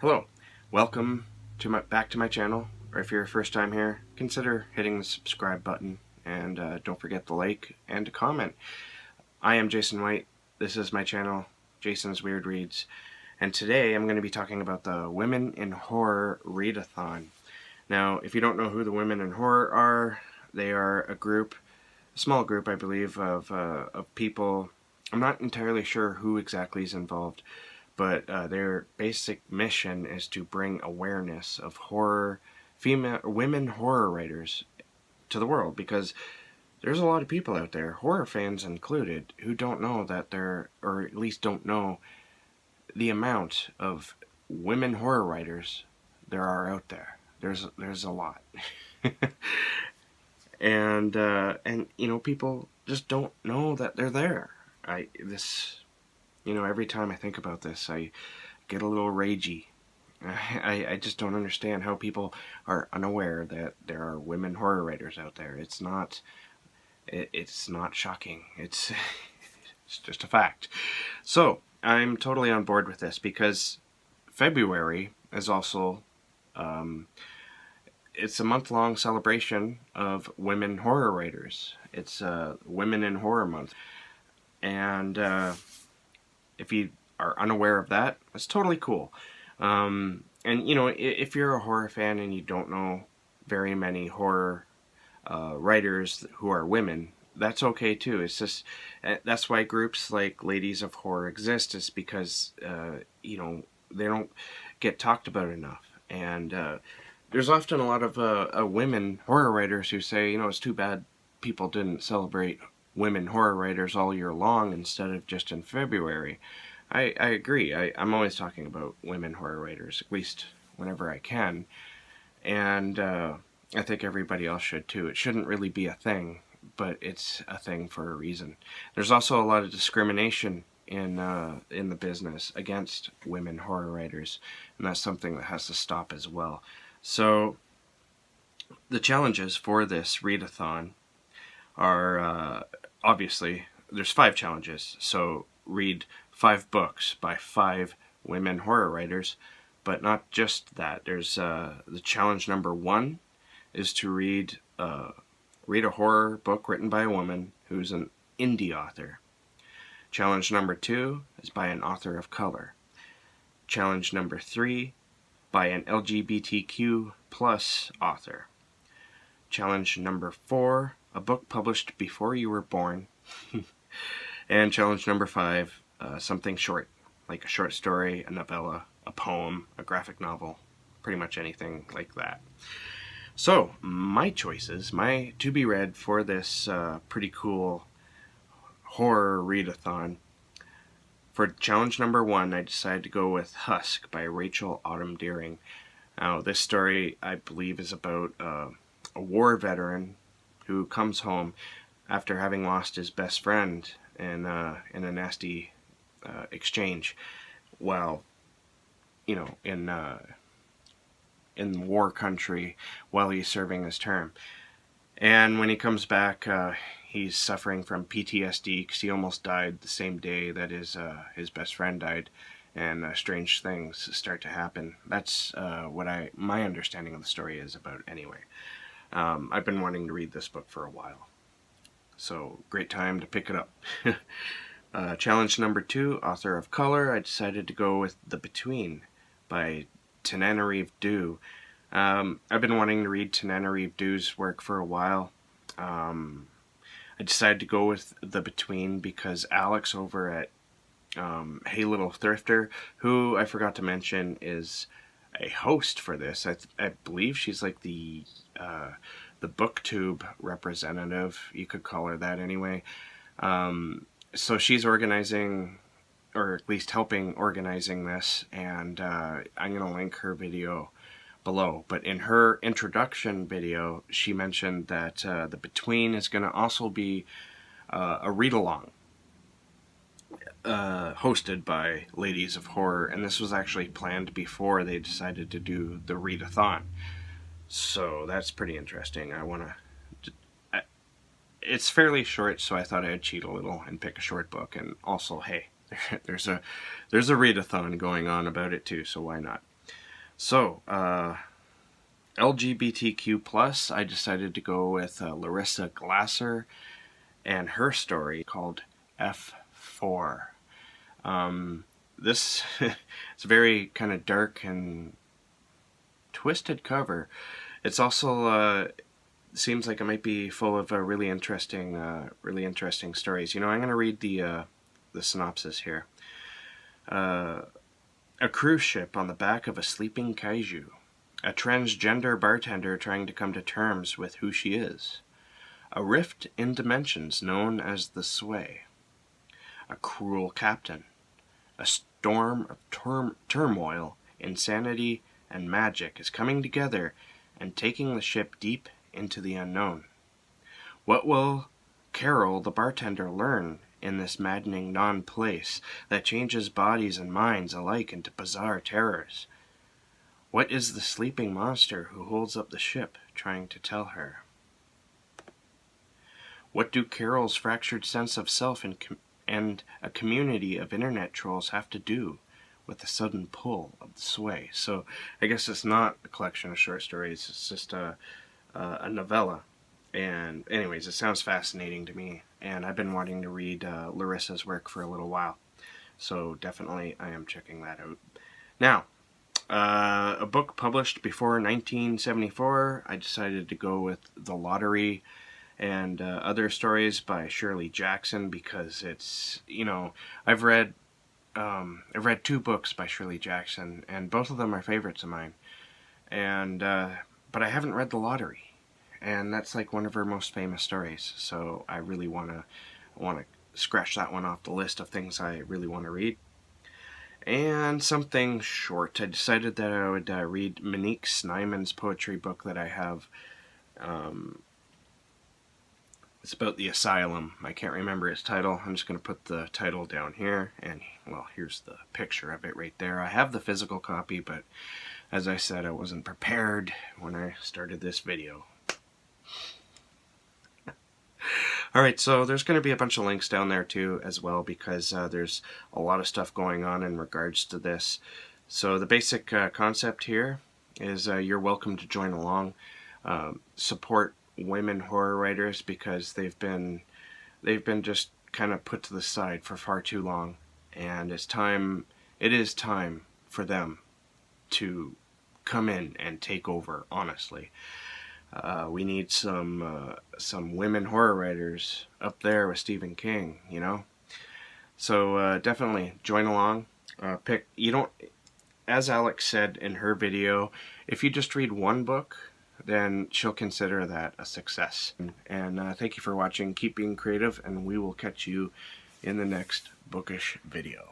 Hello, welcome to back to my channel, or if you're a first time here, consider hitting the subscribe button, and don't forget to like and to comment. I am Jason White, this is my channel, Jason's Weird Reads, and today I'm going to be talking about the Women in Horror Readathon. Now, if you don't know who the Women in Horror are, they are a small group I believe, of people. I'm not entirely sure who exactly is involved, but their basic mission is to bring awareness of women horror writers to the world, because there's a lot of people out there, horror fans included, who don't know that or at least don't know the amount of women horror writers there are out there. There's a lot. and you know, people just don't know that they're there. Every time I think about this, I get a little ragey. I just don't understand how people are unaware that there are women horror writers out there. It's not shocking. It's just a fact. So I'm totally on board with this, because February is also it's a month-long celebration of women horror writers. It's Women in Horror Month, and if you are unaware of that, it's totally cool. And you know, if you're a horror fan and you don't know very many horror writers who are women, that's okay too. It's just that's why groups like Ladies of Horror exist, is because you know, they don't get talked about enough. And there's often a lot of women horror writers who say, you know, it's too bad people didn't celebrate women horror writers all year long instead of just in February. I agree. I'm always talking about women horror writers, at least whenever I can. And I think everybody else should too. It shouldn't really be a thing, but it's a thing for a reason. There's also a lot of discrimination in the business against women horror writers, and that's something that has to stop as well. So the challenges for this readathon are obviously, there's 5 challenges. So read 5 books by 5 women horror writers, but not just that. There's the challenge number 1 is to read a horror book written by a woman who's an indie author. Challenge number 2 is by an author of color. Challenge number 3, by an LGBTQ plus author. Challenge number 4, a book published before you were born. And challenge number 5, something short, like a short story, a novella, a poem, a graphic novel, pretty much anything like that. So, my choices, my to be read for this pretty cool horror readathon. For challenge number 1, I decided to go with Husk by Rachel Autumn Deering. Now, this story, I believe, is about a war veteran who comes home after having lost his best friend in a nasty exchange while, you know, in war country while he's serving his term. And when he comes back, he's suffering from PTSD because he almost died the same day that his best friend died, and strange things start to happen. That's what my understanding of the story is about anyway. I've been wanting to read this book for a while, so great time to pick it up. Challenge number 2, author of color, I decided to go with The Between by Tananarive Due. I've been wanting to read Tananarive Due's work for a while. I decided to go with The Between because Alex over at Hey Little Thrifter, who I forgot to mention is a host for this. I believe she's like the Booktube representative, you could call her that anyway. So she's organizing, or at least helping organizing this, and I'm going to link her video below. But in her introduction video, she mentioned that The Between is going to also be a read-along hosted by Ladies of Horror, and this was actually planned before they decided to do the readathon. So that's pretty interesting. It's fairly short, so I thought I'd cheat a little and pick a short book. And also, hey, there's a readathon going on about it too, so why not? So, LGBTQ+, I decided to go with Larissa Glasser and her story called F4. This it's a very kind of dark and twisted cover. It's also seems like it might be full of really interesting stories. You know, I'm going to read the synopsis here. A cruise ship on the back of a sleeping kaiju. A transgender bartender trying to come to terms with who she is. A rift in dimensions known as the Sway. A cruel captain. A storm of turmoil, insanity, and magic is coming together and taking the ship deep into the unknown. What will Carol the bartender learn in this maddening non-place that changes bodies and minds alike into bizarre terrors? What is the sleeping monster who holds up the ship trying to tell her? What do Carol's fractured sense of self and a community of internet trolls have to do with the sudden pull of the Sway? So I guess it's not a collection of short stories, it's just a novella. And anyways, it sounds fascinating to me, and I've been wanting to read Larissa's work for a little while, so definitely I am checking that out. Now, a book published before 1974, I decided to go with The Lottery and other stories by Shirley Jackson, because it's, you know, I've read 2 books by Shirley Jackson, and both of them are favorites of mine, and but I haven't read The Lottery, and that's like one of her most famous stories, so I really want to scratch that one off the list of things I really want to read. And something short. I decided that I would read Monique Snyman's poetry book that I have. It's about the asylum. I can't remember its title. I'm just going to put the title down here, and well, here's the picture of it right there. I have the physical copy, but as I said, I wasn't prepared when I started this video. Alright, so there's going to be a bunch of links down there too as well, because there's a lot of stuff going on in regards to this. So the basic concept here is you're welcome to join along. Support women horror writers, because they've been just kind of put to the side for far too long, and it is time for them to come in and take over, honestly. We need some women horror writers up there with Stephen King, you know. So definitely join along. As Alex said in her video, if you just read one book, then she'll consider that a success. And thank you for watching. Keep being creative, and we will catch you in the next bookish video.